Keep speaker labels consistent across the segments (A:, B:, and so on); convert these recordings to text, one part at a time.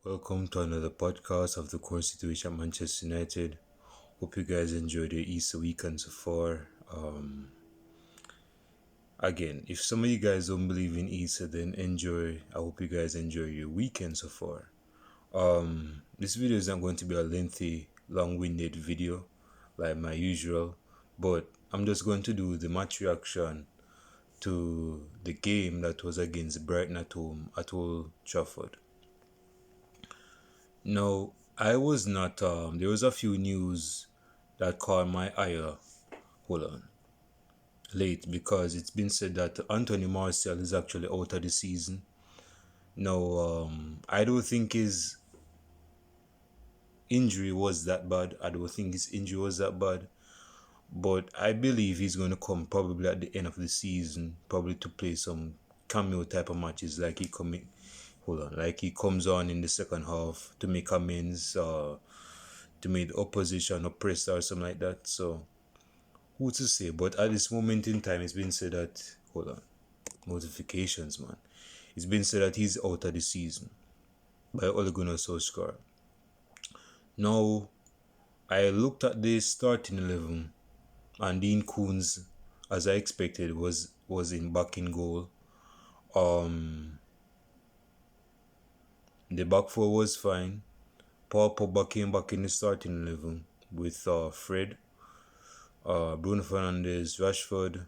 A: Welcome to another podcast of the current situation at Manchester United. Hope you guys enjoyed your Easter weekend so far. Again, if some of you guys don't believe in Easter, then enjoy. I hope you guys enjoy your weekend so far. This video is not going to be a lengthy, long-winded video like my usual, but I'm just going to do the match reaction to the game that was against Brighton at home at Old Trafford. No, I was not. There was a few news that caught my eye. Hold on, late because it's been said that Anthony Martial is actually out of the season. No, I don't think his injury was that bad. I don't think his injury was that bad. But I believe he's going to come probably at the end of the season, probably to play some cameo type of matches like like he comes on in the second half to make amends, to make the opposition oppressed or something like that. So who to say? But at this moment in time, it's been said that notifications, man. It's been said that he's out of the season by Ole Gunnar Solskjaer. Now, I looked at the starting 11, and Dean Koons, as I expected, was in back in goal. The back four was fine. Paul Pogba came back in the starting 11 with Fred, Bruno Fernandes, Rashford,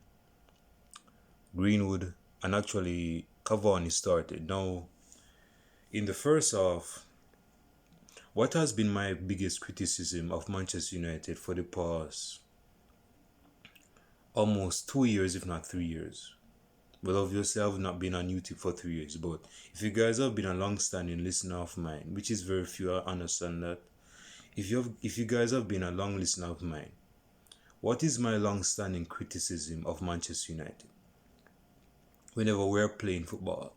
A: Greenwood, and actually Cavani started. Now, in the first half, what has been my biggest criticism of Manchester United for the past almost 2 years, if not 3 years? Well, obviously, I've not been on YouTube for 3 years, but if you guys have been a long-standing listener of mine, which is very few, I understand that. If you guys have been a long listener of mine, what is my long-standing criticism of Manchester United? Whenever we're playing football,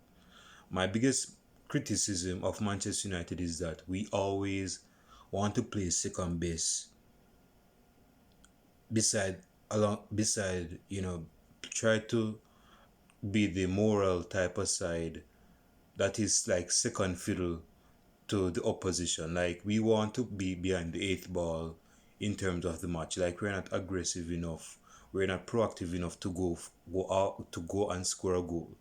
A: my biggest criticism of Manchester United is that we always want to play second base beside try to be the moral type of side that is like second fiddle to the opposition. Like we want to be behind the eighth ball in terms of the match. Like we're not aggressive enough. We're not proactive enough to go out to go and score a goal.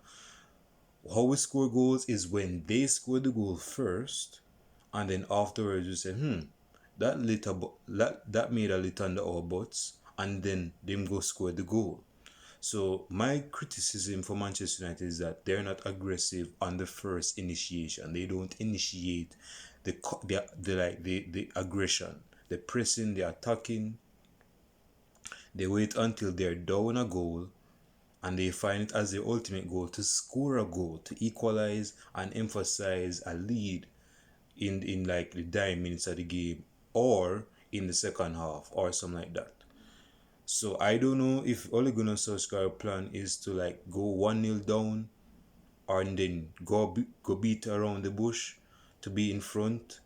A: How we score goals is when they score the goal first, and then afterwards you say, that made a lit under our butts, and then them go score the goal. So my criticism for Manchester United is that they're not aggressive on the first initiation. They don't initiate the aggression, the pressing, the attacking. They wait until they're down a goal, and they find it as their ultimate goal to score a goal, to equalize and emphasize a lead in like the dying minutes of the game, or in the second half, or something like that. So I don't know if Ole Gunnar Solskjaer's plan is to like go 1-0 down and then go beat around the bush to be in front.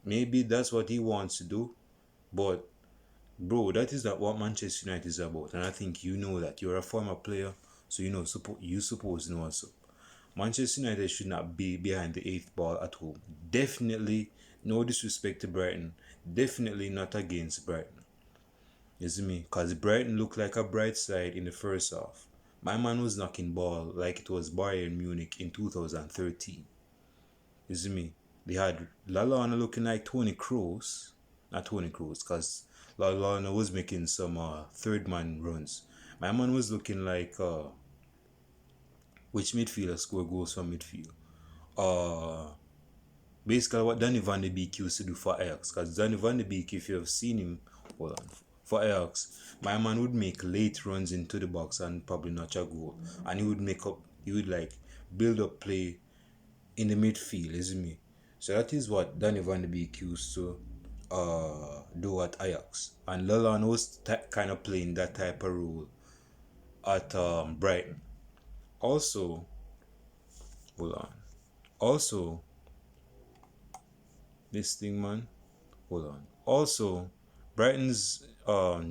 A: Maybe that's what he wants to do. But bro, that is not what Manchester United is about. And I think you know that. You're a former player, so you suppose know what's up. Manchester United should not be behind the eighth ball at home. Definitely no disrespect to Brighton. Definitely not against Brighton. You see me? Because Brighton looked like a bright side in the first half. My man was knocking ball like it was Bayern Munich in 2013. You see me? They had Lallana looking like Toni Kroos. Not Toni Kroos, because Lallana was making some third man runs. My man was looking like which midfielder score goals from midfield? Basically what Danny Van de Beek used to do for Ajax. Because Danny Van de Beek, if you have seen him, hold on, for Ajax, my man would make late runs into the box and probably notch a goal. And he would like build up play in the midfield, isn't me? So that is what Danny Van de Beek used to do at Ajax. And Lallana was kind of playing that type of role at Brighton. Also, hold on. Also, this thing, man. Hold on. Also, Brighton's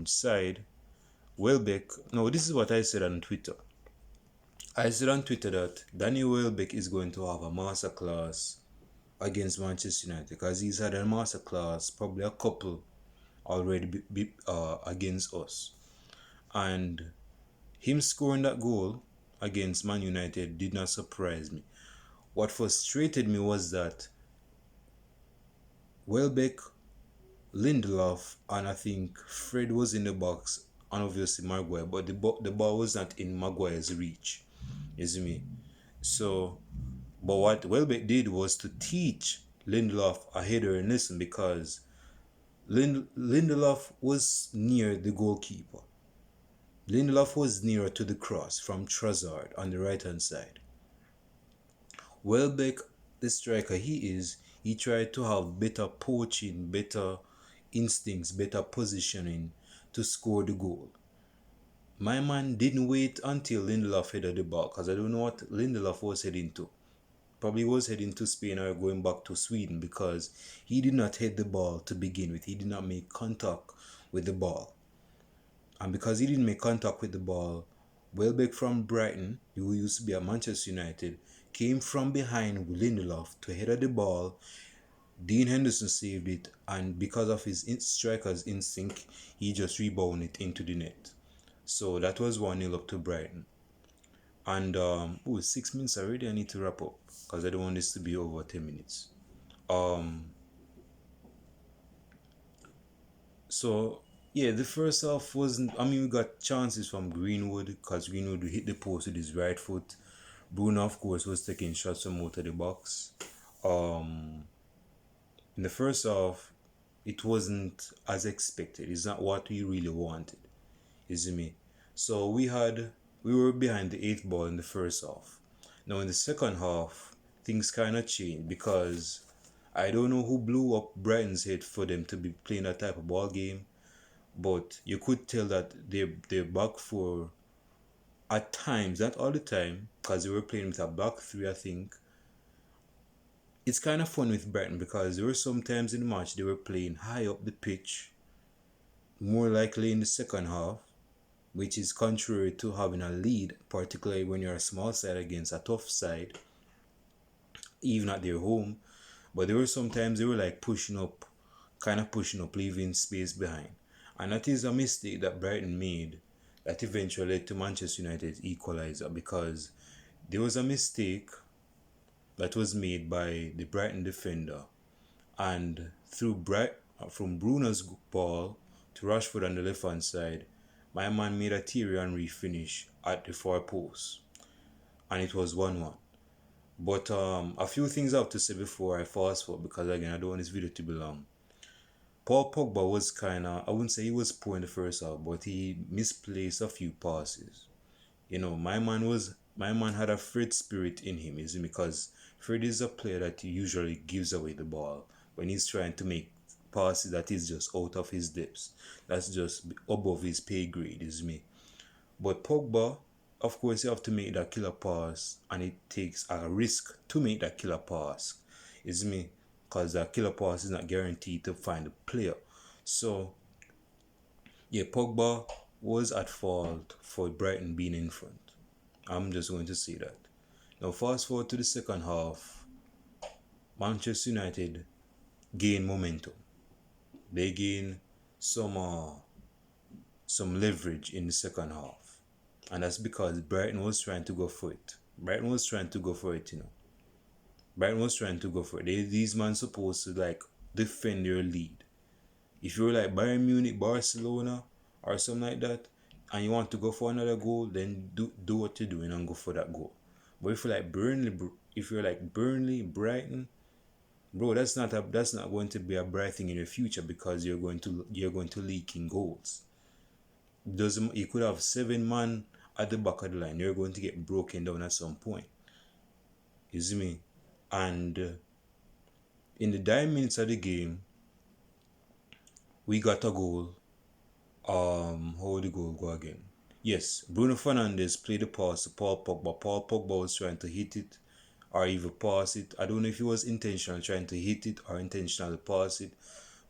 A: side, Welbeck. No, this is what I said on Twitter. I said on Twitter that Danny Welbeck is going to have a masterclass against Manchester United because he's had a masterclass, probably a couple already against us. And him scoring that goal against Man United did not surprise me. What frustrated me was that Welbeck, Lindelof, and I think Fred was in the box, and obviously Maguire, but the ball was not in Maguire's reach. You see me? So, but what Welbeck did was to teach Lindelof a header and listen because Lindelof was near the goalkeeper. Lindelof was nearer to the cross from Trossard on the right hand side. Welbeck, the striker he tried to have better poaching, better instincts, better positioning to score the goal. My man didn't wait until Lindelof headed the ball because I don't know what Lindelof was heading to. Probably was heading to Spain or going back to Sweden because he did not head the ball to begin with. He did not make contact with the ball. And because he didn't make contact with the ball, Welbeck from Brighton, who used to be at Manchester United, came from behind Lindelof to head the ball. Dean Henderson saved it, and because of his striker's instinct, he just rebounded it into the net. So that was 1-0 up to Brighton. And 6 minutes already. I need to wrap up because I don't want this to be over 10 minutes. So yeah, the first half wasn't. I mean, we got chances from Greenwood because Greenwood hit the post with his right foot. Bruno, of course, was taking shots from out of the box. In the first half, it wasn't as expected. It's not what we really wanted. You see me? So we were behind the 8th ball in the first half. Now in the second half, things kind of changed because I don't know who blew up Brighton's head for them to be playing that type of ball game, but you could tell that they're back for, at times, not all the time, because they were playing with a back three, I think. It's kind of fun with Brighton because there were some times in the match they were playing high up the pitch, more likely in the second half, which is contrary to having a lead, particularly when you're a small side against a tough side, even at their home. But there were sometimes they were like pushing up, leaving space behind. And that is a mistake that Brighton made that eventually led to Manchester United's equalizer, because there was a mistake that was made by the Brighton defender, and from Bruno's ball to Rashford on the left hand side, my man made a Thierry Henry finish at the far post, and it was 1-1. But a few things I have to say before I fast forward, because again I don't want this video to be long. Paul Pogba was I wouldn't say he was poor in the first half, but he misplaced a few passes. You know, my man had a Fred spirit in him, is because Fred is a player that usually gives away the ball when he's trying to make passes that is just out of his depths. That's just above his pay grade, is me. But Pogba, of course, you have to make that killer pass, and it takes a risk to make that killer pass, is me, because that killer pass is not guaranteed to find a player. So yeah, Pogba was at fault for Brighton being in front. I'm just going to say that. Now fast forward to the second half, Manchester United gain momentum. They gain some leverage in the second half, and that's because Brighton was trying to go for it. Brighton was trying to go for it. These men supposed to defend their lead. If you're like Bayern Munich, Barcelona, or something like that, and you want to go for another goal, then do what you're doing and go for that goal. But if you're like Burnley, Brighton, bro, that's not going to be a bright thing in the future, because you're going to leak in goals. You could have 7 men at the back of the line. You're going to get broken down at some point. You see me? And in the dying minutes of the game, we got a goal. How would the goal go again? Yes, Bruno Fernandes played the pass to Paul Pogba. Paul Pogba was trying to hit it or even pass it. I don't know if he was intentional trying to hit it or intentional to pass it,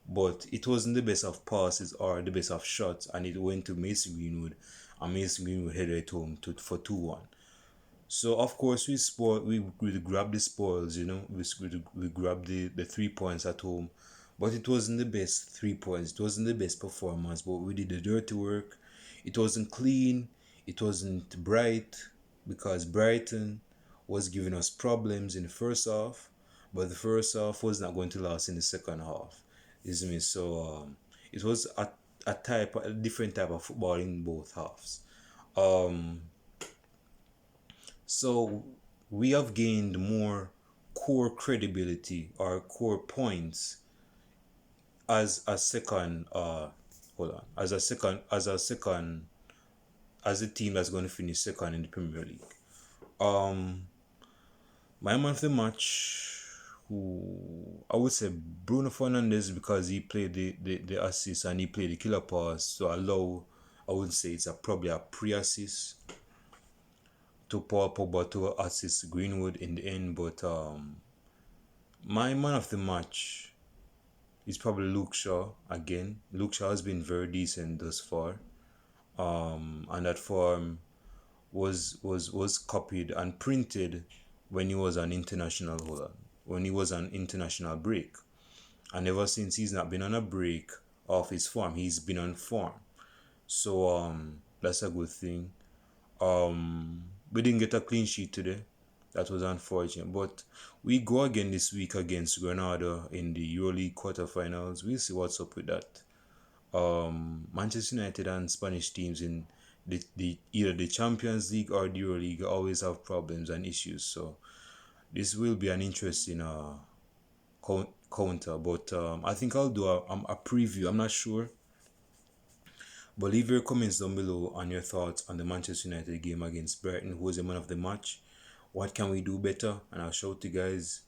A: but it wasn't the best of passes or the best of shots, and it went to Mason Greenwood, and Mason Greenwood headed it home for 2-1. So of course we grabbed the spoils, we grabbed the 3 points at home, but it wasn't the best 3 points. It wasn't the best performance, but we did the dirty work. It wasn't clean. It wasn't bright because Brighton was giving us problems in the first half, but the first half was not going to last in the second half. Is me so it was a different type of football in both halves. Um, so we have gained more core credibility or core points as a second hold on as a team that's going to finish second in the Premier League. Um my man of the match, who I would say Bruno Fernandes, because he played the assist and he played the killer pass to allow, I would say it's probably a pre-assist to Paul Pogba to assist Greenwood in the end. But my man of the match is probably Luke Shaw again. Luke Shaw has been very decent thus far. And that form was copied and printed when he was on international when he was on international break. And ever since, he's not been on a break of his form. He's been on form. So that's a good thing. We didn't get a clean sheet today. That was unfortunate. But we go again this week against Granada in the EuroLeague quarterfinals. We'll see what's up with that. Manchester United and Spanish teams in the either the Champions League or the EuroLeague always have problems and issues. So this will be an interesting counter. But I think I'll do a preview. I'm not sure. But leave your comments down below on your thoughts on the Manchester United game against Brighton. Who was the man of the match? What can we do better? And I'll show you guys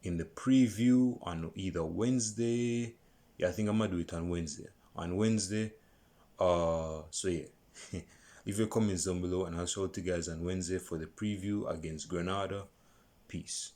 A: in the preview on either Wednesday. Yeah, I think I'm gonna do it on Wednesday. On Wednesday. So yeah. Leave your comments down below and I'll show you guys on Wednesday for the preview against Granada. Peace.